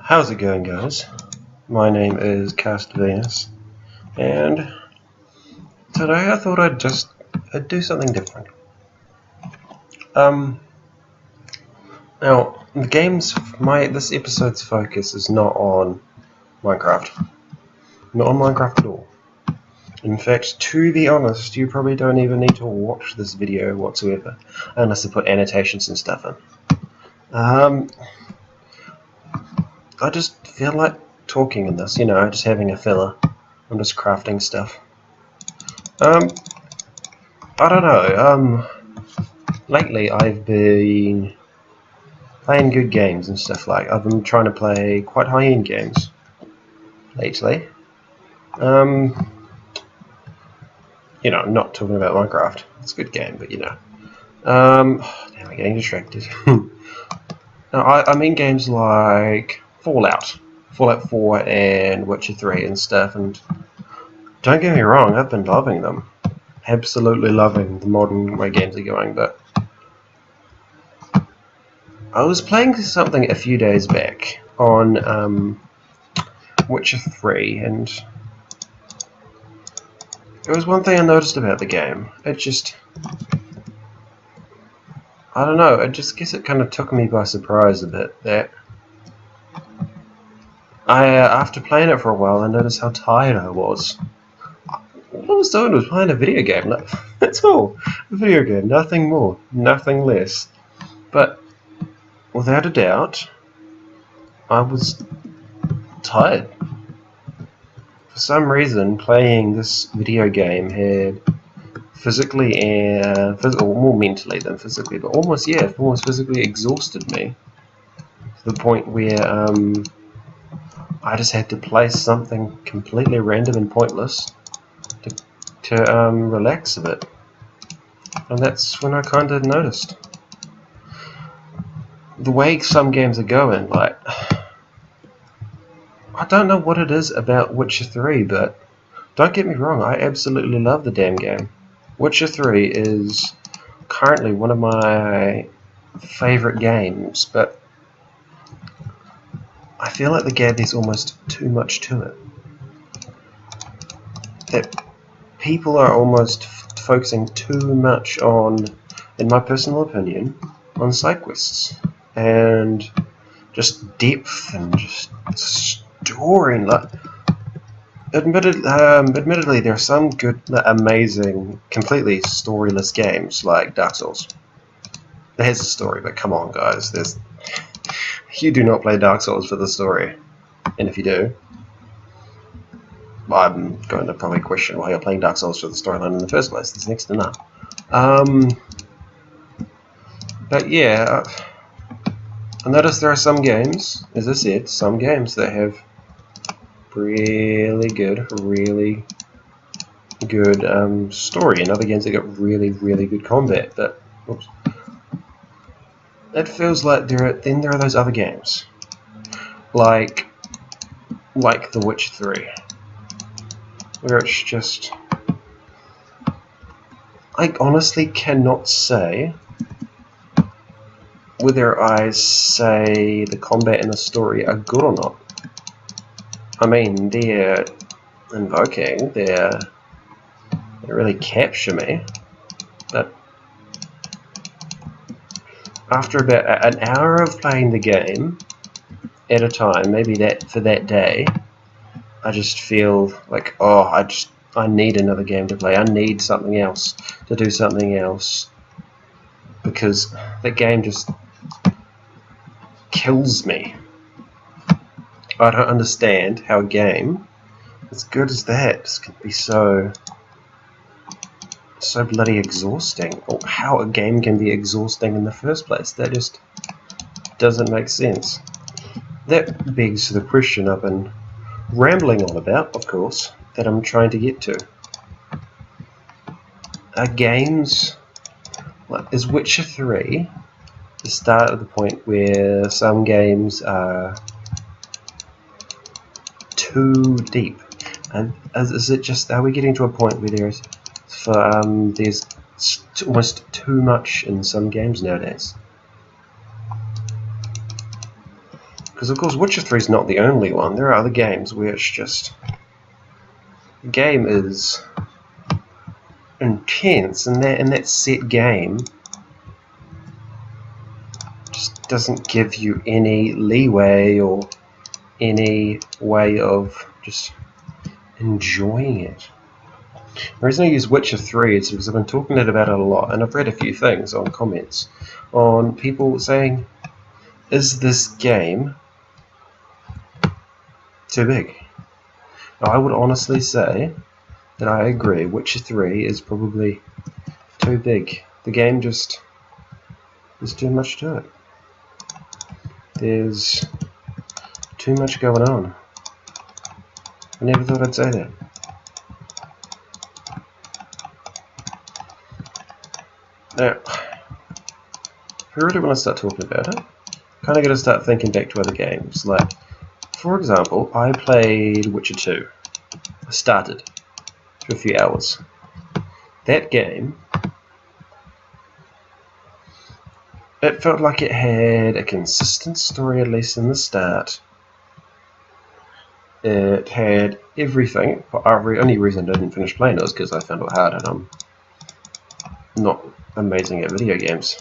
How's it going, guys? My name is Cast Venus, and today I thought I'd do something different. Now the this episode's focus is not on Minecraft, not on Minecraft at all. In fact, to be honest, you probably don't even need to watch this video whatsoever, unless I put annotations and stuff in. I just feel like talking in this, just having a filler. I'm just crafting stuff. I don't know, lately I've been playing good games and stuff like. I've been trying to play quite high-end games lately. Not talking about Minecraft. It's a good game, but damn, I'm getting distracted. No, I mean games like Fallout 4 and Witcher 3 and stuff, and don't get me wrong, I've been loving them. Absolutely loving the modern way games are going, but I was playing something a few days back on Witcher 3, and there was one thing I noticed about the game. It just, I don't know, I just guess it kind of took me by surprise a bit, that after playing it for a while, I noticed how tired I was. All I was doing was playing a video game. That's all. A video game, nothing more, nothing less. But without a doubt, I was tired. For some reason, playing this video game had physically and more mentally than physically, but almost physically exhausted me to the point where I just had to play something completely random and pointless to relax a bit. And that's when I kind of noticed the way some games are going. Like, I don't know what it is about Witcher 3, but don't get me wrong, I absolutely love the damn game. Witcher 3 is currently one of my favorite games, but I feel like the game there's almost too much to it. That people are almost focusing too much on, in my personal opinion, on side quests and just depth and just story. Like, admittedly, there are some good, amazing, completely storyless games like Dark Souls. It has a story, but come on, guys, you do not play Dark Souls for the story, and if you do, I'm going to probably question why you're playing Dark Souls for the storyline in the first place. There's next to none. But yeah, I noticed there are some games, as I said, some games that have really good story, and other games that got really good combat. But oops, it feels like there are those other games, like The Witcher 3. Where it's just, I honestly cannot say whether I say the combat and the story are good or not. I mean, they're invoking, they really capture me, but after about an hour of playing the game at a time, maybe that for that day, I just feel like, I need another game to play. I need something else to do something else, because the game just kills me. I don't understand how a game as good as that can be so bloody exhausting, or how a game can be exhausting in the first place. That just doesn't make sense. That begs the question I've been rambling on about, of course, that I'm trying to get to. Are games, is Witcher 3 the start of the point where some games are too deep? And is it just, are we getting to a point where there's almost too much in some games nowadays? Because of course Witcher 3 is not the only one. There are other games where it's just... the game is intense, and that set game just doesn't give you any leeway or any way of just enjoying it. The reason I use Witcher 3 is because I've been talking about it a lot, and I've read a few things on comments on people saying, is this game too big? I would honestly say that I agree. Witcher 3 is probably too big. The game just... there's too much to it. There's too much going on. I never thought I'd say that. Now, if we really want to start talking about it, kind of got to start thinking back to other games. Like, for example, I played Witcher 2. I started for a few hours. That game, it felt like it had a consistent story, at least in the start. It had everything. The only reason I didn't finish playing it was because I found it hard, and I'm not amazing at video games.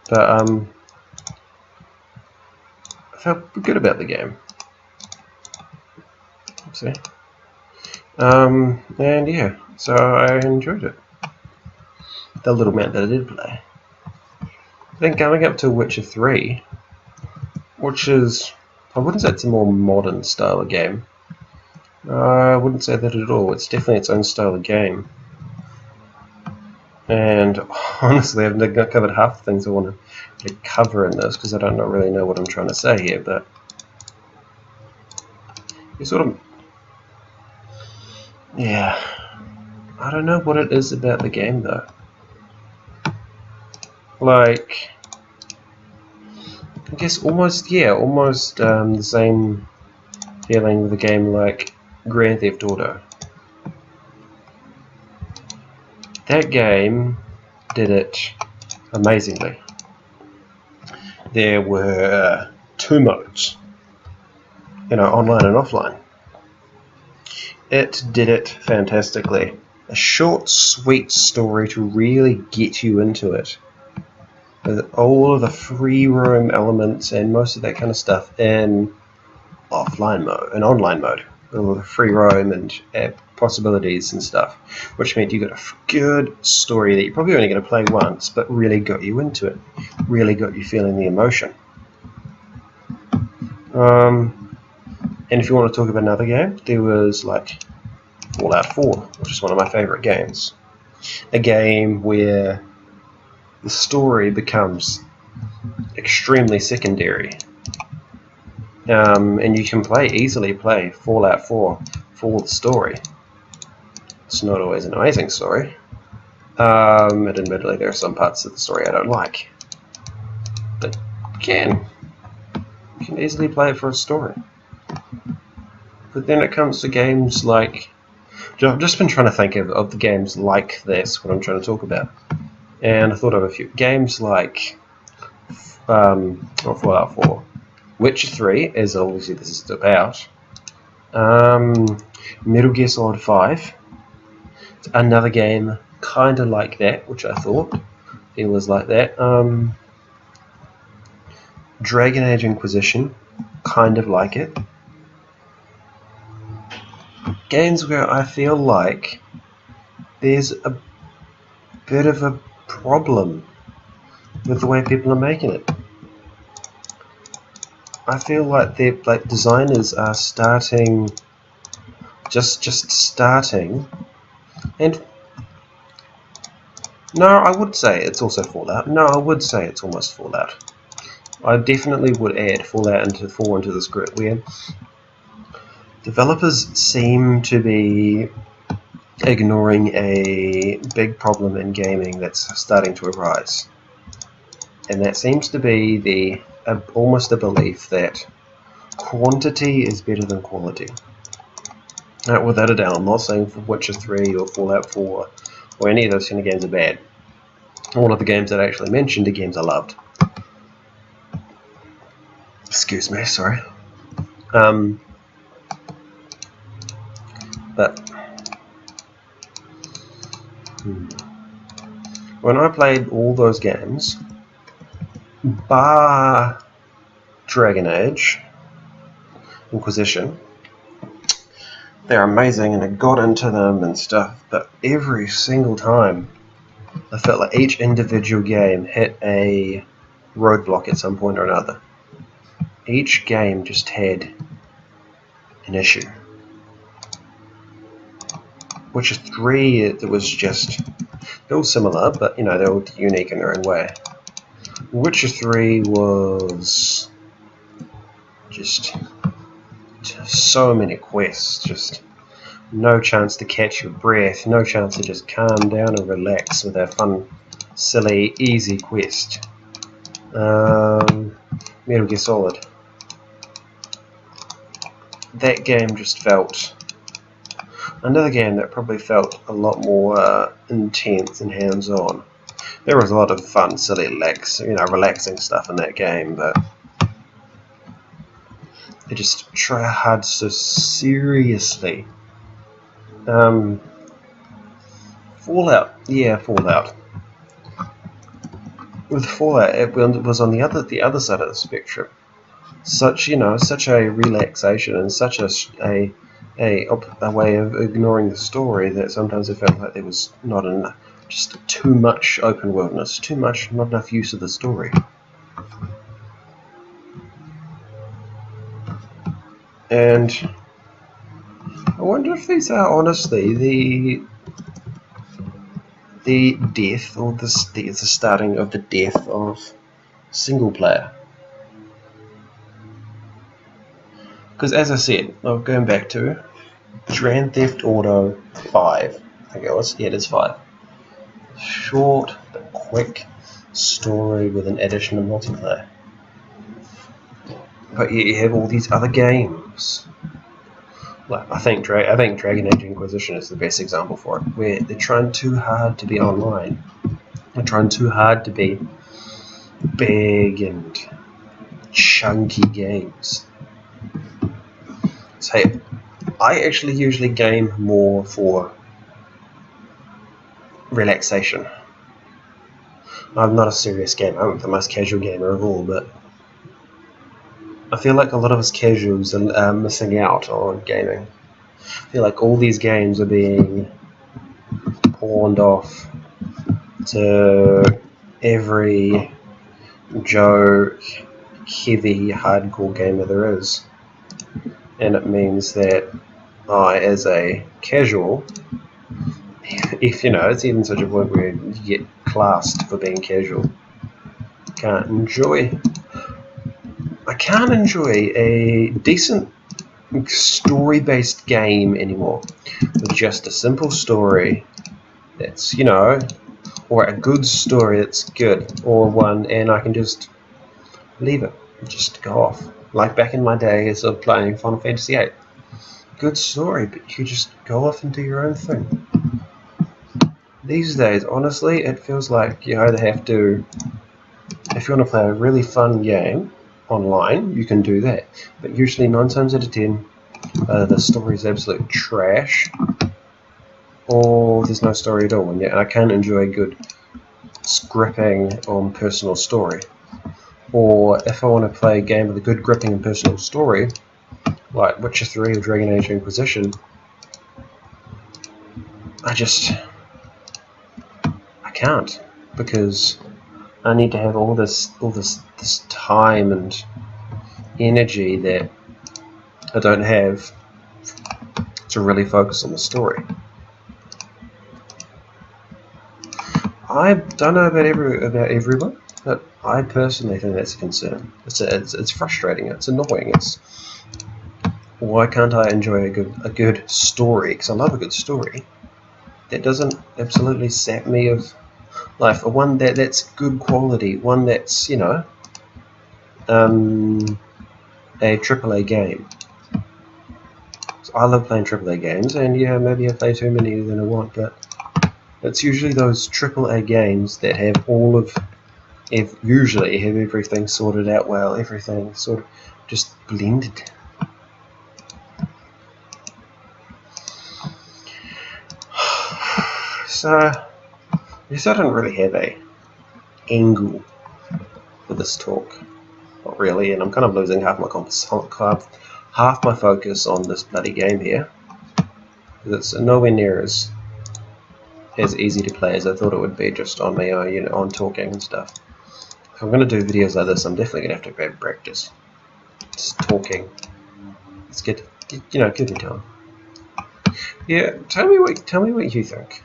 But I felt good about the game. Oopsie. And yeah, so I enjoyed it. The little amount that I did play. Then coming up to Witcher 3, which is, I wouldn't say it's a more modern style of game. I wouldn't say that at all. It's definitely its own style of game. And honestly, I've not covered half the things I want to cover in this because I don't really know what I'm trying to say here, but you sort of, yeah, I don't know what it is about the game though. Like, I guess almost the same feeling with a game like Grand Theft Auto. That game did it amazingly. There were 2 modes, online and offline. It did it fantastically. A short, sweet story to really get you into it. With all of the free roam elements and most of that kind of stuff in offline mode and online mode. All of the free roam and possibilities and stuff, which meant you got a good story that you're probably only going to play once, but really got you into it, really got you feeling the emotion. And if you want to talk about another game, there was like Fallout 4, which is one of my favorite games. A game where the story becomes extremely secondary. And you can easily play Fallout 4 for the story. It's not always an amazing story. And admittedly, there are some parts of the story I don't like. But you can easily play it for a story. But then it comes to games like... I've just been trying to think of the games like this, what I'm trying to talk about. And I thought of a few. Games like Fallout 4. Witcher 3, as obviously this is about. Metal Gear Solid 5. Another game kind of like that, which I thought it was like that. Dragon Age Inquisition, kind of like it. Games where I feel like there's a bit of a problem with the way people are making it. I feel like designers are starting, just starting, and no, I would say it's also Fallout. No, I would say it's almost Fallout. I definitely would add Fallout into this group where developers seem to be ignoring a big problem in gaming that's starting to arise, and that seems to be almost a belief that quantity is better than quality. Without a doubt, I'm not saying Witcher 3 or Fallout 4 or any of those kind of games are bad. All of the games that I actually mentioned are games I loved. Excuse me, sorry. But when I played all those games, bar Dragon Age Inquisition, they're amazing and I got into them and stuff, but every single time I felt like each individual game hit a roadblock at some point or another. Each game just had an issue. Witcher 3, it was just, they were similar, but you know, they were unique in their own way. Witcher 3 was just so many quests, just no chance to catch your breath, no chance to just calm down and relax with a fun, silly, easy quest. Metal Gear Solid. That game just felt, another game that probably felt a lot more intense and hands-on. There was a lot of fun, silly, relaxing stuff in that game, but they just try hard so seriously. Fallout, yeah, Fallout. With Fallout, it was on the other side of the spectrum. Such a relaxation and such a way of ignoring the story that sometimes it felt like there was not enough, just too much open worldness, not enough use of the story. And I wonder if these are honestly the death or the starting of the death of single player. Because as I said, I'm going back to Grand Theft Auto 5. I think it was. Yeah, it is 5. Short but quick story with an addition of multiplayer. But yet you have all these other games. Like I think Dragon Age Inquisition is the best example for it, where they're trying too hard to be online. They're trying too hard to be big and chunky games. So I actually usually game more for relaxation. I'm not a serious gamer. I'm the most casual gamer of all, but I feel like a lot of us casuals are missing out on gaming. I feel like all these games are being pawned off to every Joe heavy hardcore gamer there is. And it means that I, as a casual, if it's even such a point where you get classed for being casual, I can't enjoy a decent story-based game anymore with just a simple story that's, or a good story that's good, or one and I can just leave it, just go off. Like back in my days of playing Final Fantasy VIII. Good story, but you just go off and do your own thing. These days, honestly, it feels like you either have to, if you want to play a really fun game online, you can do that. But usually 9 times out of 10, the story is absolute trash, or there's no story at all, and I can't enjoy a good gripping on personal story. Or if I want to play a game with a good gripping and personal story, like Witcher 3 or Dragon Age Inquisition, I can't, because I need to have all this time and energy that I don't have to really focus on the story. I don't know about everyone, but I personally think that's a concern. It's frustrating. It's annoying. It's why can't I enjoy a good story? Because I love a good story. That doesn't absolutely sap me of life. One that's good quality. One that's a AAA game. So I love playing AAA games, and yeah, maybe I play too many than I want, but it's usually those AAA games that have all of usually have everything sorted out well, everything sort of just blended. So, I guess I didn't really have a angle for this talk, not really, and I'm kind of losing half my focus on this bloody game here. It's nowhere near as easy to play as I thought it would be just on my own, on talking and stuff. If I'm going to do videos like this, I'm definitely going to have to grab practice. Just talking. Let's get give me time. Yeah, tell me what you think.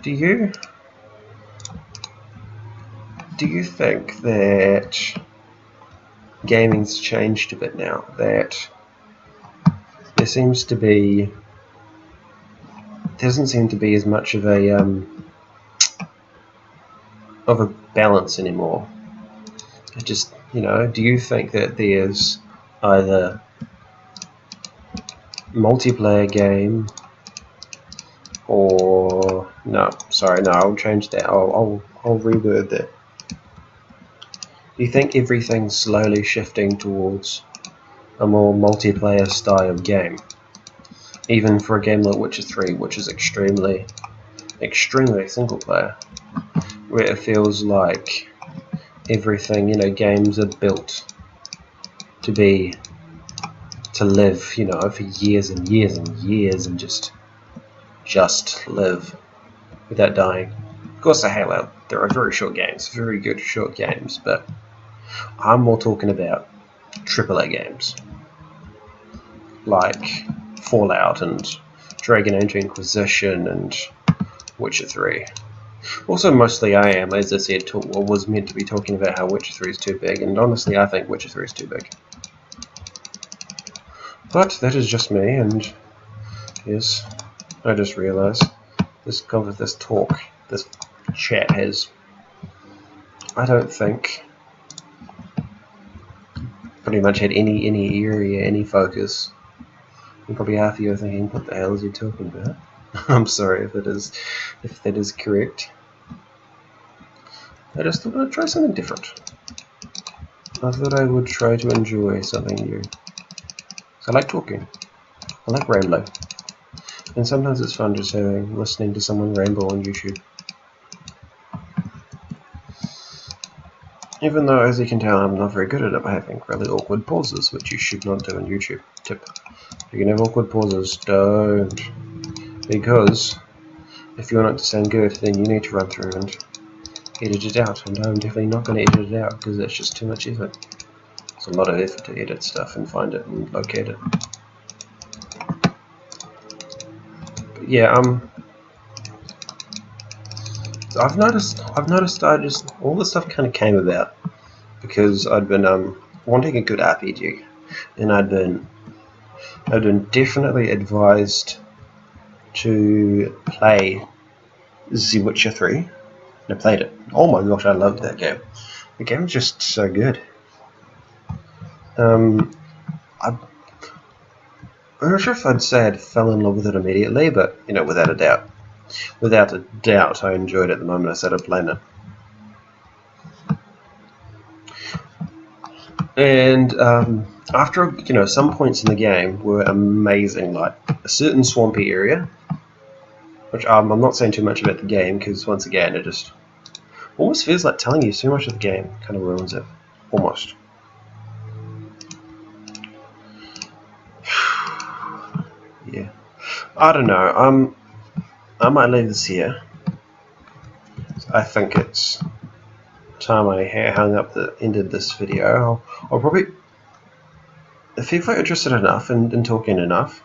Do you think that gaming's changed a bit now? That there doesn't seem to be as much of a balance anymore. Just, do you think that there's either multiplayer game or I'll change that. I'll reword that. Do you think everything's slowly shifting towards a more multiplayer style of game? Even for a game like Witcher 3, which is extremely single player, where it feels like everything, games are built to live, for years and years and years, and just live without dying. Of course, there are very short games, very good short games, but I'm more talking about AAA games like Fallout and Dragon Age Inquisition and Witcher 3. Also, mostly I am, as I said, was meant to be talking about how Witcher 3 is too big, and honestly I think Witcher 3 is too big. But that is just me, and yes, I just realised this chat has, I don't think, pretty much had any area, any focus. And probably half of you are thinking, what the hell is he talking about? I'm sorry if that is correct. I just thought I'd try something different. I thought I would try to enjoy something new. So I like talking. I like ramble. And sometimes it's fun just listening to someone ramble on YouTube. Even though, as you can tell, I'm not very good at it by having really awkward pauses, which you should not do on YouTube. Tip. If you can have awkward pauses, don't. Because if you want it to sound good, then you need to run through and edit it out. And I'm definitely not going to edit it out because that's just too much effort. It's a lot of effort to edit stuff and find it and locate it. But yeah, so I've noticed all this stuff kind of came about because I'd been wanting a good RPG, and I'd been definitely advised to play The Witcher 3, and I played it. Oh my gosh, I loved that game. The game's just so good. I'm not sure if I'd say I fell in love with it immediately, but without a doubt, I enjoyed it the moment I started playing it. And after some points in the game were amazing, like a certain swampy area, which I'm not saying too much about the game because once again it just almost feels like telling you so much of the game kind of ruins it, almost. Yeah, I don't know. I might leave this here. I think it's time I ended this video. I'll probably, if people are interested enough in talking enough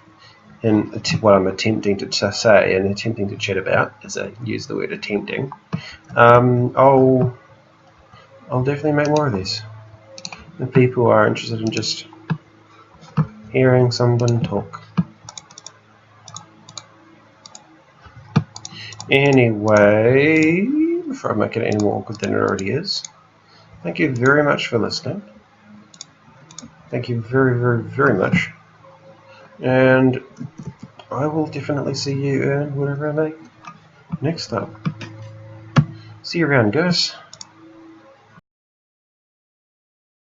in what I'm attempting to say and attempting to chat about, as I use the word attempting, I'll definitely make more of these. If people are interested in just hearing someone talk. Anyway, before I make it any more awkward than it already is, thank you very much for listening. Thank you very, very, very much. And I will definitely see you in whatever I make next time. See you around, guys.